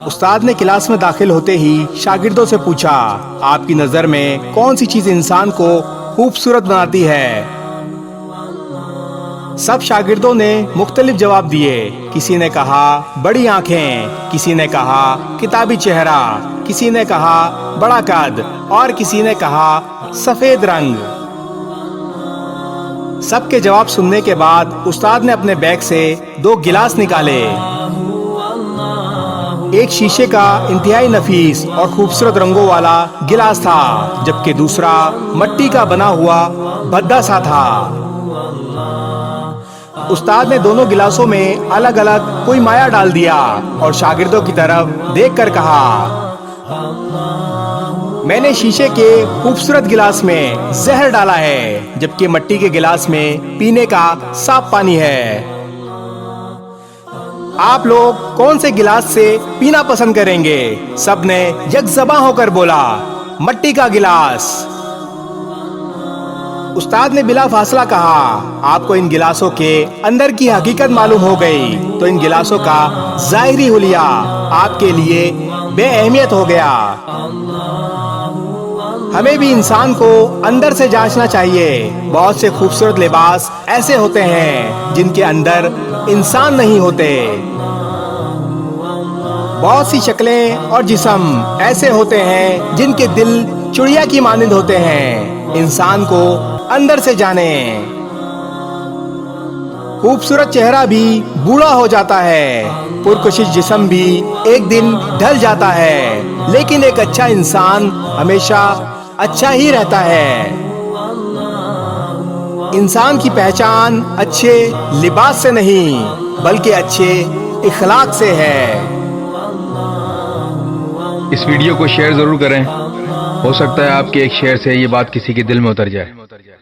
استاد نے کلاس میں داخل ہوتے ہی شاگردوں سے پوچھا، آپ کی نظر میں کون سی چیز انسان کو خوبصورت بناتی ہے؟ سب شاگردوں نے مختلف جواب دیے۔ کسی نے کہا بڑی آنکھیں، کسی نے کہا کتابی چہرہ، کسی نے کہا بڑا قد اور کسی نے کہا سفید رنگ۔ سب کے جواب سننے کے بعد استاد نے اپنے بیگ سے 2 گلاس نکالے۔ ایک شیشے کا انتہائی نفیس اور خوبصورت رنگوں والا گلاس تھا، جبکہ دوسرا مٹی کا بنا ہوا بھدا سا تھا۔ استاد نے دونوں گلاسوں میں الگ الگ کوئی مایہ ڈال دیا اور شاگردوں کی طرف دیکھ کر کہا، میں نے شیشے کے خوبصورت گلاس میں زہر ڈالا ہے، جبکہ مٹی کے گلاس میں پینے کا صاف پانی ہے۔ آپ لوگ کون سے گلاس سے پینا پسند کریں گے؟ سب نے یک زباں ہو کر بولا، مٹی کا گلاس۔ استاد نے بلا فاصلہ کہا، آپ کو ان گلاسوں کے اندر کی حقیقت معلوم ہو گئی تو ان گلاسوں کا ظاہری حلیہ آپ کے لیے بے اہمیت ہو گیا۔ ہمیں بھی انسان کو اندر سے جانچنا چاہیے۔ بہت سے خوبصورت لباس ایسے ہوتے ہیں جن کے اندر انسان نہیں ہوتے۔ بہت سی شکلیں اور جسم ایسے ہوتے ہیں جن کے دل چڑیا کی مانند ہوتے ہیں۔ انسان کو اندر سے جانیں۔ خوبصورت چہرہ بھی بوڑھا ہو جاتا ہے، پرکشش جسم بھی ایک دن ڈھل جاتا ہے، لیکن ایک اچھا انسان ہمیشہ اچھا ہی رہتا ہے۔ انسان کی پہچان اچھے لباس سے نہیں بلکہ اچھے اخلاق سے ہے۔ اس ویڈیو کو شیئر ضرور کریں، ہو سکتا ہے آپ کے ایک شیئر سے یہ بات کسی کے دل میں اتر جائے۔